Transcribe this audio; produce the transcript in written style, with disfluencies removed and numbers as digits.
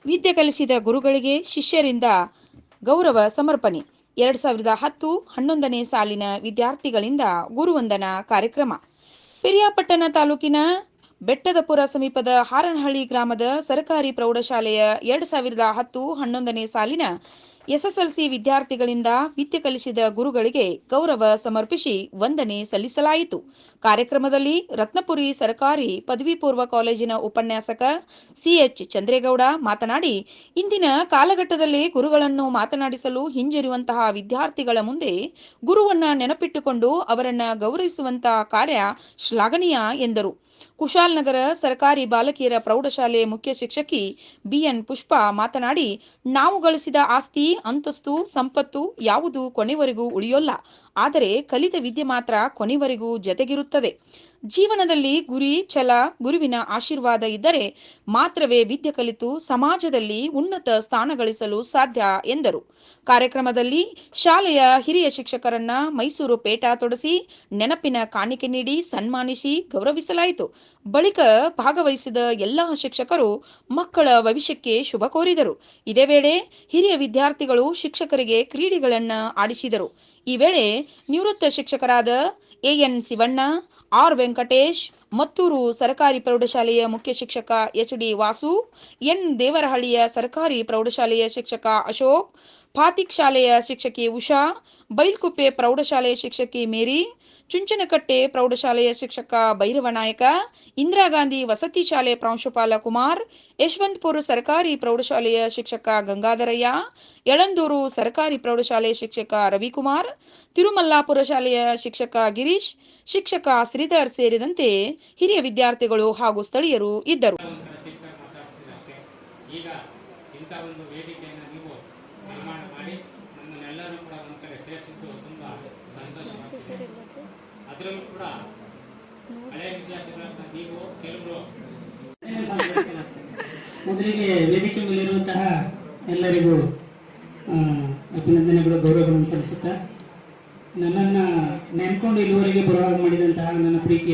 ವಿದ್ಯೆ ಕಲಿಸಿದ ಗುರುಗಳಿಗೆ ಶಿಷ್ಯರಿಂದ ಗೌರವ ಸಮರ್ಪಣೆ. 2010-11ನೇ ಸಾಲಿನ ವಿದ್ಯಾರ್ಥಿಗಳಿಂದ ಗುರುವಂದನಾ ಕಾರ್ಯಕ್ರಮ. ಪಿರಿಯಾಪಟ್ಟಣ ತಾಲೂಕಿನ ಬೆಟ್ಟದಪುರ ಸಮೀಪದ ಹಾರನಹಳ್ಳಿ ಗ್ರಾಮದ ಸರ್ಕಾರಿ ಪ್ರೌಢಶಾಲೆಯ 2010-11ನೇ ಸಾಲಿನ ಎಸ್ಎಸ್ಎಲ್ಸಿ ವಿದ್ಯಾರ್ಥಿಗಳಿಂದ ವಿದ್ಯೆ ಕಲಿಸಿದ ಗುರುಗಳಿಗೆ ಗೌರವ ಸಮರ್ಪಿಸಿ ವಂದನೆ ಸಲ್ಲಿಸಲಾಯಿತು. ಕಾರ್ಯಕ್ರಮದಲ್ಲಿ ರತ್ನಪುರಿ ಸರ್ಕಾರಿ ಪದವಿ ಪೂರ್ವ ಕಾಲೇಜಿನ ಉಪನ್ಯಾಸಕ ಸಿಎಚ್ ಚಂದ್ರೇಗೌಡ ಮಾತನಾಡಿ, ಇಂದಿನ ಕಾಲಘಟ್ಟದಲ್ಲಿ ಗುರುಗಳನ್ನು ಮಾತನಾಡಿಸಲು ಹಿಂಜರಿಯುವಂತಹ ವಿದ್ಯಾರ್ಥಿಗಳ ಮುಂದೆ ಗುರುವನ್ನ ನೆನಪಿಟ್ಟುಕೊಂಡು ಅವರನ್ನ ಗೌರವಿಸುವಂತಹ ಕಾರ್ಯ ಶ್ಲಾಘನೀಯ ಎಂದರು. ಕುಶಾಲನಗರ ಸರ್ಕಾರಿ ಬಾಲಕಿಯರ ಪ್ರೌಢಶಾಲೆ ಮುಖ್ಯ ಶಿಕ್ಷಕಿ ಬಿಎನ್ ಪುಷ್ಪ ಮಾತನಾಡಿ, ನಾವು ಗಳಿಸಿದ ಆಸ್ತಿ, ಅಂತಸ್ತು, ಸಂಪತ್ತು ಯಾವುದು ಕೊನೆವರೆಗೂ ಉಳಿಯೋಲ್ಲ. ಆದರೆ ಕಲಿತ ವಿದ್ಯೆ ಮಾತ್ರ ಕೊನೆವರೆಗೂ ಜತೆಗಿರುತ್ತದೆ. ಜೀವನದಲ್ಲಿ ಗುರಿ, ಛಲ, ಗುರುವಿನ ಆಶೀರ್ವಾದ ಇದ್ದರೆ ಮಾತ್ರವೇ ವಿದ್ಯೆ ಕಲಿತು ಸಮಾಜದಲ್ಲಿ ಉನ್ನತ ಸ್ಥಾನ ಗಳಿಸಲು ಸಾಧ್ಯ ಎಂದರು. ಕಾರ್ಯಕ್ರಮದಲ್ಲಿ ಶಾಲೆಯ ಹಿರಿಯ ಶಿಕ್ಷಕರನ್ನ ಮೈಸೂರು ಪೇಟ ತೊಡಿಸಿ ನೆನಪಿನ ಕಾಣಿಕೆ ನೀಡಿ ಸನ್ಮಾನಿಸಿ ಗೌರವಿಸಲಾಯಿತು. ಬಳಿಕ ಭಾಗವಹಿಸಿದ ಎಲ್ಲ ಶಿಕ್ಷಕರು ಮಕ್ಕಳ ಭವಿಷ್ಯಕ್ಕೆ ಶುಭ ಕೋರಿದರು. ಇದೇ ವೇಳೆ ಹಿರಿಯ ವಿದ್ಯಾರ್ಥಿಗಳು ಶಿಕ್ಷಕರಿಗೆ ಕ್ರೀಡೆಗಳನ್ನು ಆಡಿಸಿದರು. ಈ ವೇಳೆ ನಿವೃತ್ತ ಶಿಕ್ಷಕರಾದ ಎಎನ್ ಶಿವಣ್ಣ, ಆರ್ ವೆಂಕಟೇಶ್, ಮತ್ತೂರು ಸರ್ಕಾರಿ ಪ್ರೌಢಶಾಲೆಯ ಮುಖ್ಯ ಶಿಕ್ಷಕ ಎಚ್ಡಿ ವಾಸು, ಎನ್ ದೇವರಹಳ್ಳಿಯ ಸರ್ಕಾರಿ ಪ್ರೌಢಶಾಲೆಯ ಶಿಕ್ಷಕ ಅಶೋಕ್, ಪಾತಿಕ್ ಶಾಲೆಯ ಶಿಕ್ಷಕಿ ಉಷಾ, ಬೈಲ್ಕುಪ್ಪೆ ಪ್ರೌಢಶಾಲೆಯ ಶಿಕ್ಷಕಿ ಮೇರಿ, ಚುಂಚನಕಟ್ಟೆ ಪ್ರೌಢಶಾಲೆಯ ಶಿಕ್ಷಕ ಭೈರವನಾಯಕ, ಇಂದಿರಾ ಗಾಂಧಿ ವಸತಿ ಶಾಲೆ ಪ್ರಾಂಶುಪಾಲ ಕುಮಾರ್, ಯಶವಂತಪುರ ಸರ್ಕಾರಿ ಪ್ರೌಢಶಾಲೆಯ ಶಿಕ್ಷಕ ಗಂಗಾಧರಯ್ಯ, ಯಳಂದೂರು ಸರ್ಕಾರಿ ಪ್ರೌಢಶಾಲೆಯ ಶಿಕ್ಷಕ ರವಿಕುಮಾರ್, ತಿರುಮಲ್ಲಾಪುರ ಶಾಲೆಯ ಶಿಕ್ಷಕ ಗಿರೀಶ್, ಶಿಕ್ಷಕ ಶ್ರೀಧರ್ ಸೇರಿದಂತೆ ಹಿರಿಯ ವಿದ್ಯಾರ್ಥಿಗಳು ಹಾಗೂ ಸ್ಥಳೀಯರು ಇದ್ದರು. ಅದರಲ್ಲೂ ಕೂಡ ಹಳೆಯ ವಿದ್ಯಾರ್ಥಿಗಳಂತ ನೀವು ಕೆಲವರು ಮೊದಲಿಗೆ ವೇದಿಕೆ ಮೇಲಿರುವಂತಹ ಎಲ್ಲರಿಗೂ ಅಭಿನಂದನೆಗಳು, ಗೌರವಗಳನ್ನು ಸಲ್ಲಿಸುತ್ತಾ ನನ್ನನ್ನು ನೆನ್ಕೊಂಡು ಇಲ್ಲಿವರೆಗೆ ಬರಹಾಗೆ ಮಾಡಿದಂತಹ ನನ್ನ ಪ್ರೀತಿಯ